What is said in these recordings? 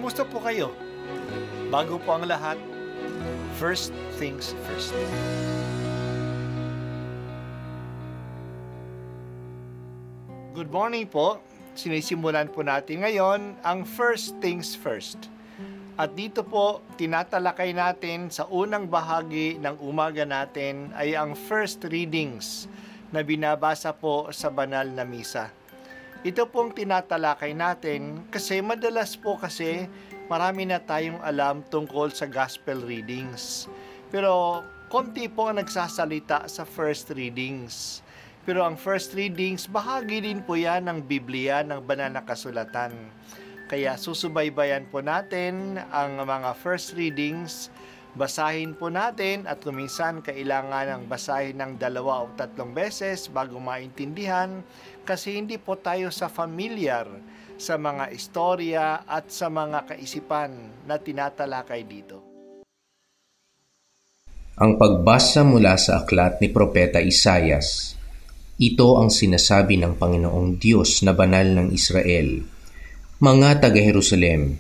Kumusta po kayo? Bago po ang lahat, first things first. Good morning po. Sinisimulan po natin ngayon ang first things first. At dito po, tinatalakay natin sa unang bahagi ng umaga natin ay ang first readings na binabasa po sa banal na misa. Ito pong tinatalakay natin kasi madalas po kasi marami na tayong alam tungkol sa gospel readings. Pero konti po ang nagsasalita sa first readings. Pero ang first readings, bahagi din po yan ng Biblia, ng banal na kasulatan. Kaya susubaybayan po natin ang mga first readings. Basahin po natin at kuminsan kailangan ng basahin ng 2 o 3 beses bago maintindihan kasi hindi po tayo familiar sa mga istorya at sa mga kaisipan na tinatalakay dito. Ang pagbasa mula sa aklat ni Propeta Isaias. Ito ang sinasabi ng Panginoong Diyos na banal ng Israel. Mga taga-Jerusalem,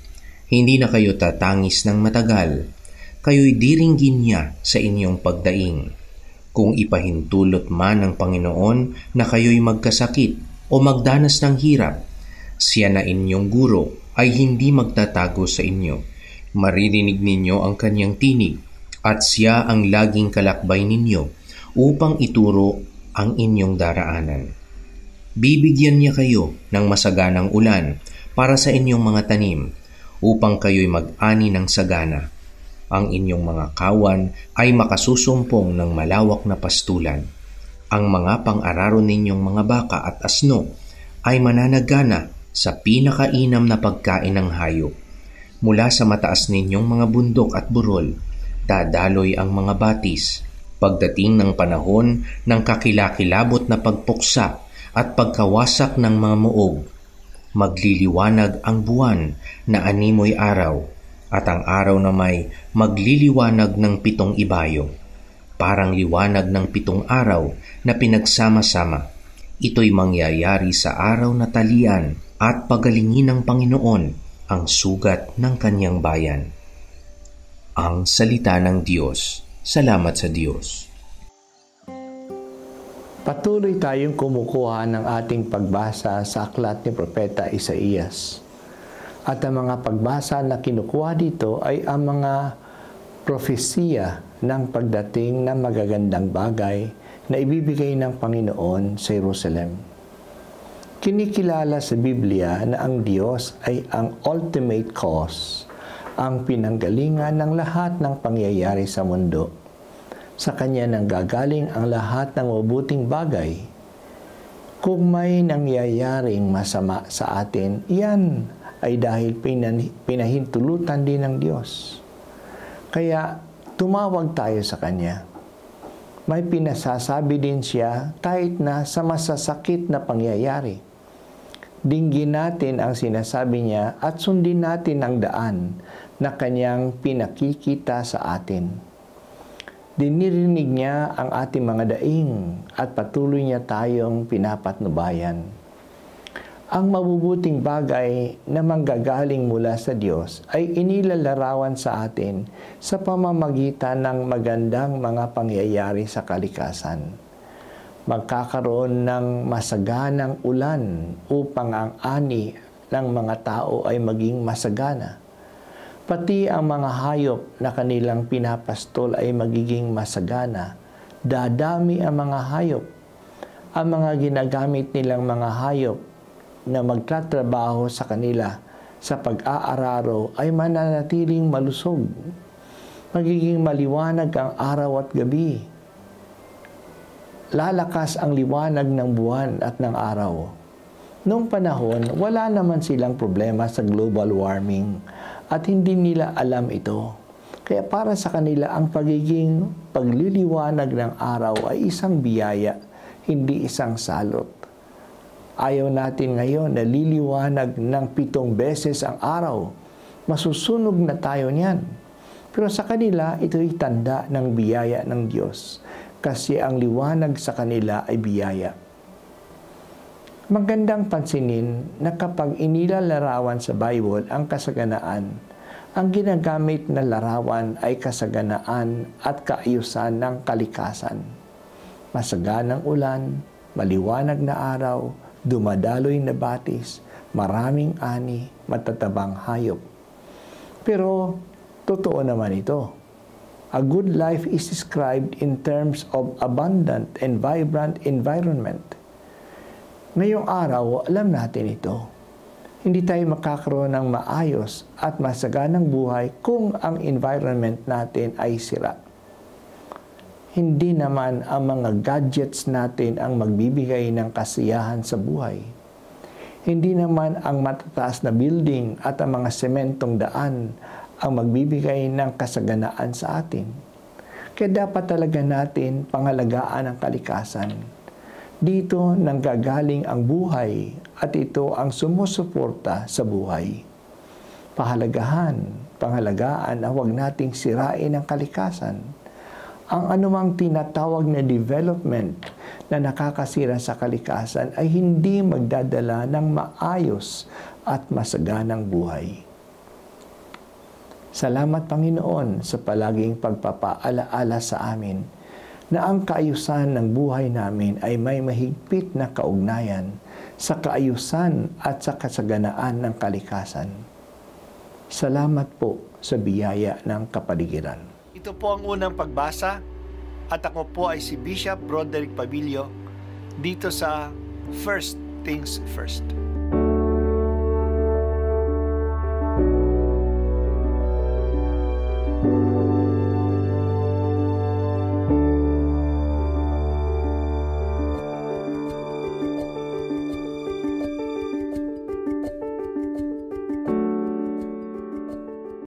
hindi na kayo tatangis ng matagal. Kayo'y diringgin niya sa inyong pagdaing. Kung ipahintulot man ng Panginoon na kayo'y magkasakit o magdanas ng hirap, siya na inyong guro ay hindi magtatago sa inyo. Maririnig ninyo ang kanyang tinig at siya ang laging kalakbay ninyo upang ituro ang inyong daraanan. Bibigyan niya kayo ng masaganang ulan para sa inyong mga tanim upang kayo'y mag-ani ng sagana. Ang inyong mga kawan ay makasusumpong ng malawak na pastulan. Ang mga pang-araro ninyong mga baka at asno ay mananagana sa pinakainam na pagkain ng hayop. Mula sa mataas ninyong mga bundok at burol, dadaloy ang mga batis. Pagdating ng panahon ng kakilakilabot na pagpuksa at pagkawasak ng mga muog, magliliwanag ang buwan na animoy araw, at ang araw na may magliliwanag ng 7 ibayo, parang liwanag ng 7 araw na pinagsama-sama. Ito'y mangyayari sa araw na talian at pagalingin ng Panginoon ang sugat ng kanyang bayan. Ang salita ng Diyos. Salamat sa Diyos. Patuloy tayong kumukuha ng ating pagbasa sa aklat ni Propeta Isaias. At ang mga pagbasa na kinukuha dito ay ang mga propesiya ng pagdating ng magagandang bagay na ibibigay ng Panginoon sa Jerusalem. Kinikilala sa Biblia na ang Diyos ay ang ultimate cause, ang pinanggalingan ng lahat ng pangyayari sa mundo. Sa Kanya nanggagaling ang lahat ng mabuting bagay. Kung may nangyayaring masama sa atin, yan ay dahil pinahintulutan din ng Diyos. Kaya tumawag tayo sa Kanya. May pinasasabi din siya kahit na sa masasakit na pangyayari. Dinggin natin ang sinasabi niya at sundin natin ang daan na Kanyang pinakikita sa atin. Dinirinig niya ang ating mga daing at patuloy niya tayong pinapatnubayan. Ang mabubuting bagay na manggagaling mula sa Diyos ay inilalarawan sa atin sa pamamagitan ng magandang mga pangyayari sa kalikasan. Magkakaroon ng masaganang ulan upang ang ani ng mga tao ay maging masagana. Pati ang mga hayop na kanilang pinapastol ay magiging masagana. Dadami ang mga hayop. Ang mga ginagamit nilang mga hayop na magtatrabaho sa kanila sa pag-aararo ay mananatiling malusog. Magiging maliwanag ang araw at gabi. Lalakas ang liwanag ng buwan at ng araw. Noong panahon, wala naman silang problema sa global warming at hindi nila alam ito. Kaya para sa kanila, ang pagiging pagliliwanag ng araw ay isang biyaya, hindi isang salot. Ayaw natin ngayon na liliwanag ng 7 beses ang araw. Masusunog na tayo niyan. Pero sa kanila, ito'y tanda ng biyaya ng Diyos. Kasi ang liwanag sa kanila ay biyaya. Magandang pansinin na kapag inilalarawan sa Bible ang kasaganaan, ang ginagamit na larawan ay kasaganaan at kaayusan ng kalikasan. Masaganang ulan, maliwanag na araw, dumadaloy na batis, maraming ani, matatabang hayop. Pero totoo naman ito. A good life is described in terms of abundant and vibrant environment. Ngayong araw, alam natin ito. Hindi tayo makakaroon ng maayos at masaganang buhay kung ang environment natin ay sira. Hindi naman ang mga gadgets natin ang magbibigay ng kasiyahan sa buhay. Hindi naman ang matataas na building at ang mga sementong daan ang magbibigay ng kasaganaan sa atin. Kaya dapat talaga natin pangalagaan ang kalikasan. Dito nanggagaling ang buhay at ito ang sumusuporta sa buhay. Pangalagaan na huwag nating sirain ang kalikasan. Ang anumang tinatawag na development na nakakasira sa kalikasan ay hindi magdadala ng maayos at masaganang buhay. Salamat Panginoon sa palaging pagpapaalaala sa amin na ang kaayusan ng buhay namin ay may mahigpit na kaugnayan sa kaayusan at sa kasaganaan ng kalikasan. Salamat po sa biyaya ng kapaligiran. Ito po ang unang pagbasa at ako po ay si Bishop Broderick Pabilio dito sa First Things First.